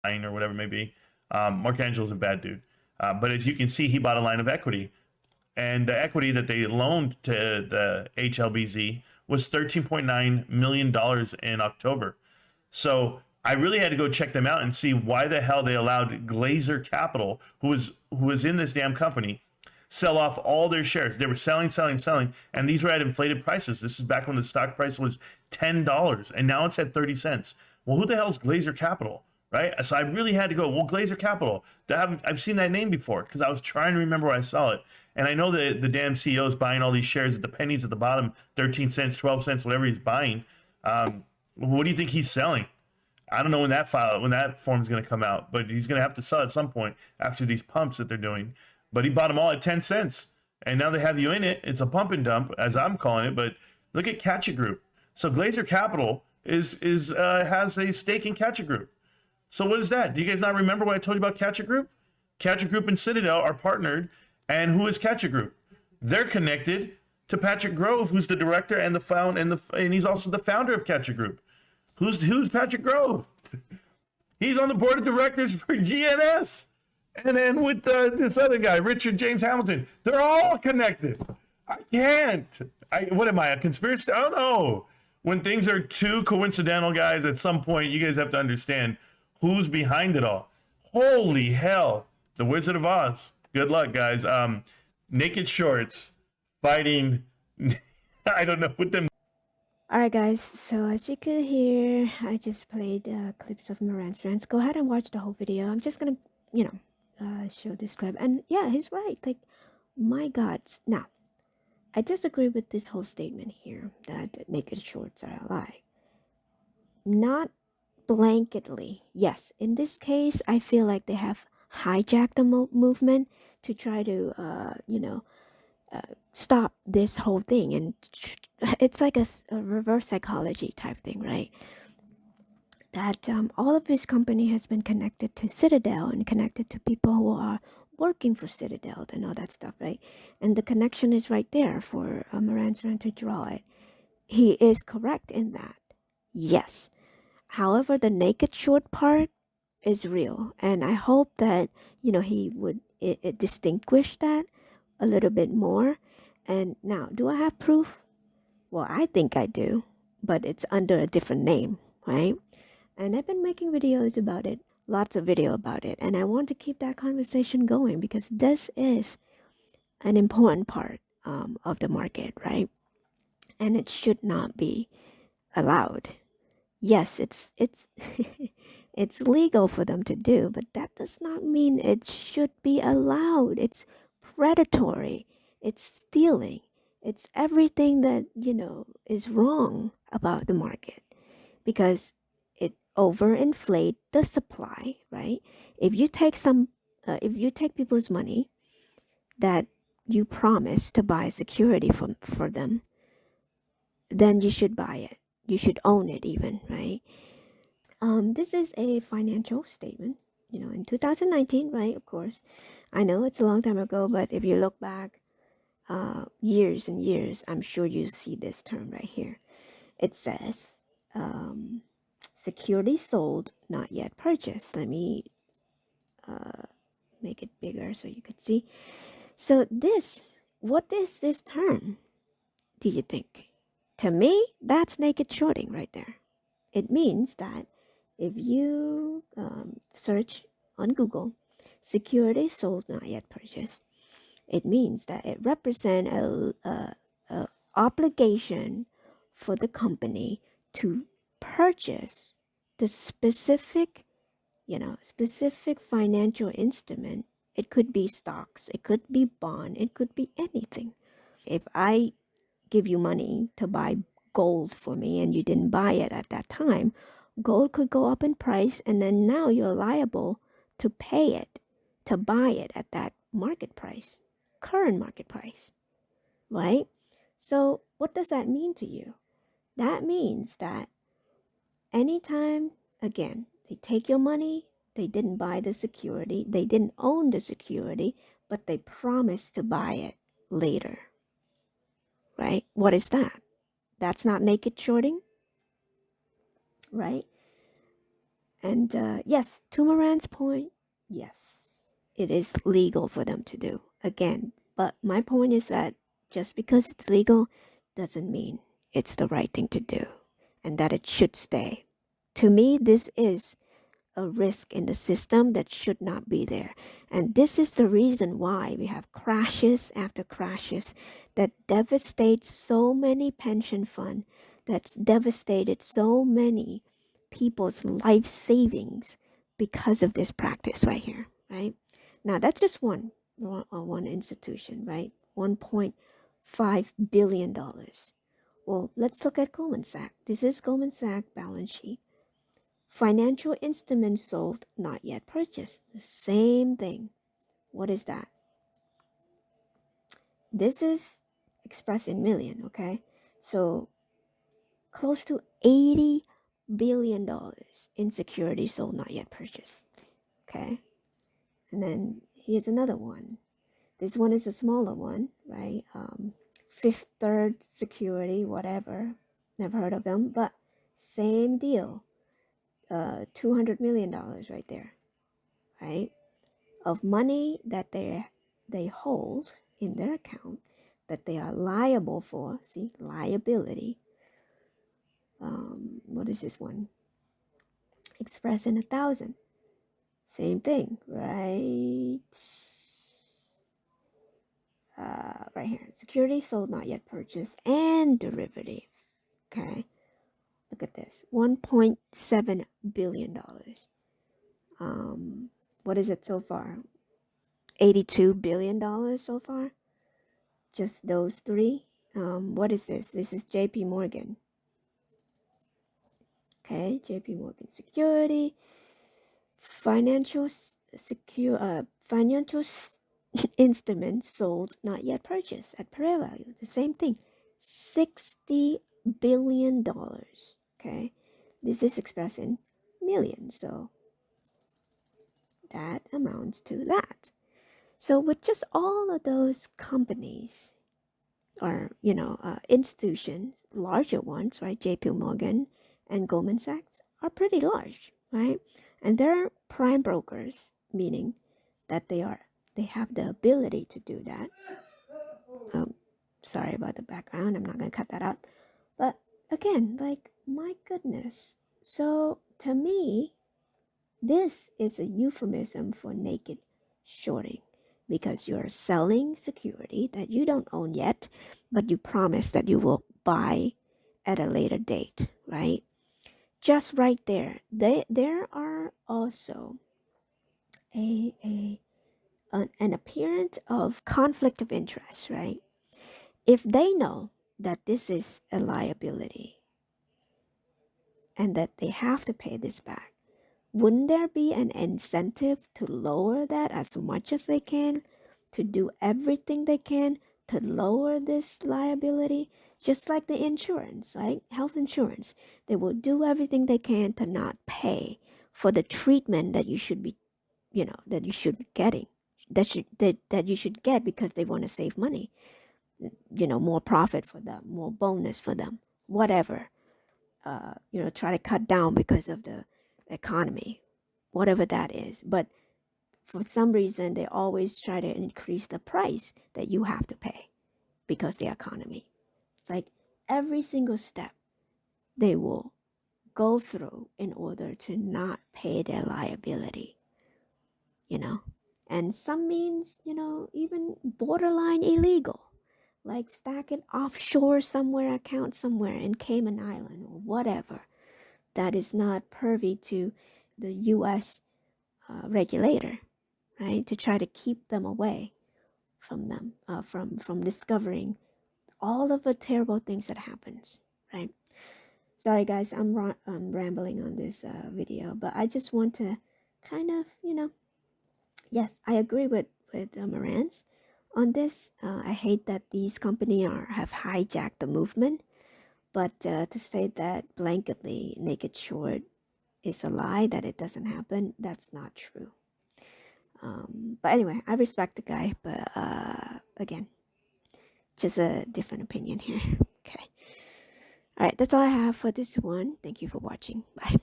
or whatever it may be. Mark Angelo's a bad dude. But as you can see, he bought a line of equity. And the equity that they loaned to the HLBZ was $13.9 million in October. So I really had to go check them out and see why the hell they allowed Glazer Capital, who was in this damn company, sell off all their shares. They were selling, selling, selling, and these were at inflated prices. This is back when the stock price was $10, and now it's at 30 cents. Well, who the hell is Glazer Capital, right? So I really had to go, well, Glazer Capital. I've seen that name before because I was trying to remember where I saw it. And I know that the damn CEO is buying all these shares at the pennies at the bottom, 13 cents, 12 cents, whatever he's buying. What do you think he's selling? I don't know when that form is going to come out, but he's going to have to sell at some point after these pumps that they're doing. But he bought them all at 10 cents, and now they have you in it. It's a pump and dump, as I'm calling it. But look at Catcha Group. So Glazer Capital has a stake in Catcha Group. So what is that? Do you guys not remember what I told you about Catcha Group? Catcha Group and Citadel are partnered, and who is Catcha Group? They're connected to Patrick Grove, who's the director and and he's also the founder of Catcha Group. Who's Patrick Grove? He's on the board of directors for GNS. And then with this other guy, Richard James Hamilton, they're all connected. I can't. What am I, a conspiracy? I don't know. When things are too coincidental, guys, at some point, you guys have to understand who's behind it all. Holy hell. The Wizard of Oz. Good luck, guys. Naked Shorts fighting, I don't know, with them. Alright guys, so as you could hear, I just played clips of Moran's rants. Go ahead and watch the whole video. I'm just gonna, show this clip. And yeah, he's right. Like, my God. Now, I disagree with this whole statement here that naked shorts are a lie. Not blanketly. Yes, in this case, I feel like they have hijacked the movement to try to, stop this whole thing. And it's like a reverse psychology type thing, right? That all of this company has been connected to Citadel and connected to people who are working for Citadel and all that stuff, right? And the connection is right there for Moran's rant to draw it. He is correct in that. Yes. However, the naked short part is real. And I hope that, he would distinguish that a little bit more. And now, do I have proof? Well, I think I do, but it's under a different name, right? And I've been making videos about it, lots of video about it, and I want to keep that conversation going because this is an important part of the market, right? And it should not be allowed. Yes, it's it's legal for them to do, but that does not mean it should be allowed. It's predatory. It's stealing. It's everything that, is wrong about the market because it overinflate the supply, right? If you take people's money that you promise to buy security for them, then you should buy it. You should own it even, right? This is a financial statement, in 2019, right? Of course, I know it's a long time ago, but if you look back years and years, I'm sure you see this term right here. It says, security sold, not yet purchased. Let me make it bigger so you could see. So what is this term, do you think? To me, that's naked shorting right there. It means that if you search on Google, security sold, not yet purchased, it means that it represents a obligation for the company to purchase the specific financial instrument. It could be stocks, it could be bond, it could be anything. If I give you money to buy gold for me and you didn't buy it at that time, gold could go up in price and then now you're liable to pay it, to buy it at that market price, current market price, right? So what does that mean to you? That means that anytime, again, they take your money, they didn't buy the security, they didn't own the security, but they promised to buy it later, right? What is that? That's not naked shorting, right? And yes, to Moran's point, yes, it is legal for them to do. Again, but my point is that just because it's legal doesn't mean it's the right thing to do and that it should stay. To me, this is a risk in the system that should not be there. And this is the reason why we have crashes after crashes that devastate so many pension funds, that's devastated so many people's life savings because of this practice right here, right? Now that's just one institution, right? $1.5 billion. Well, let's look at Goldman Sachs. This is Goldman Sachs balance sheet. Financial instruments sold, not yet purchased. The same thing. What is that? This is expressed in million, okay? So close to $80 billion in securities sold, not yet purchased, okay? And then here's another one. This one is a smaller one, right? Fifth Third Security, whatever. Never heard of them, but same deal. $200 million right there, right? Of money that they hold in their account that they are liable for. See, liability. What is this one? Express in 1,000. Same thing, right? Right here. Security sold, not yet purchased, and derivative. Okay, look at this. $1.7 billion. What is it so far? $82 billion so far. Just those three. What is this? This is JP Morgan. Okay, JP Morgan Security, financial instruments sold, not yet purchased at par value. The same thing, $60 billion. Okay, this is expressed in millions, so that amounts to that. So with just all of those companies, or institutions, larger ones, right? JP Morgan and Goldman Sachs are pretty large, right? And they're prime brokers, meaning that they have the ability to do that. Sorry about the background, I'm not going to cut that out. But again, like, my goodness. So to me, this is a euphemism for naked shorting, because you're selling security that you don't own yet, but you promise that you will buy at a later date, right? Just right there. There are also an appearance of conflict of interest, right? If they know that this is a liability and that they have to pay this back, wouldn't there be an incentive to lower that as much as they can, to do everything they can to lower this liability? Just like the insurance, right? Health insurance. They will do everything they can to not pay for the treatment that you should be, that you should be getting, that you should get, because they want to save money, more profit for them, more bonus for them, whatever. Try to cut down because of the economy, whatever that is. But for some reason, they always try to increase the price that you have to pay because the economy. It's like every single step they will go through in order to not pay their liability, And some means, even borderline illegal, like stack it offshore somewhere, account somewhere in Cayman Island or whatever. That is not privy to the U.S. Regulator, right? To try to keep them away from them, from discovering all of the terrible things that happens, right? Sorry, guys, I'm rambling on this video, but I just want to kind of, yes, I agree with Marantz on this. I hate that these companies have hijacked the movement, but to say that blanketly naked short is a lie, that it doesn't happen, that's not true. But anyway, I respect the guy, but again, just a different opinion here. Okay. All right, that's all I have for this one. Thank you for watching. Bye.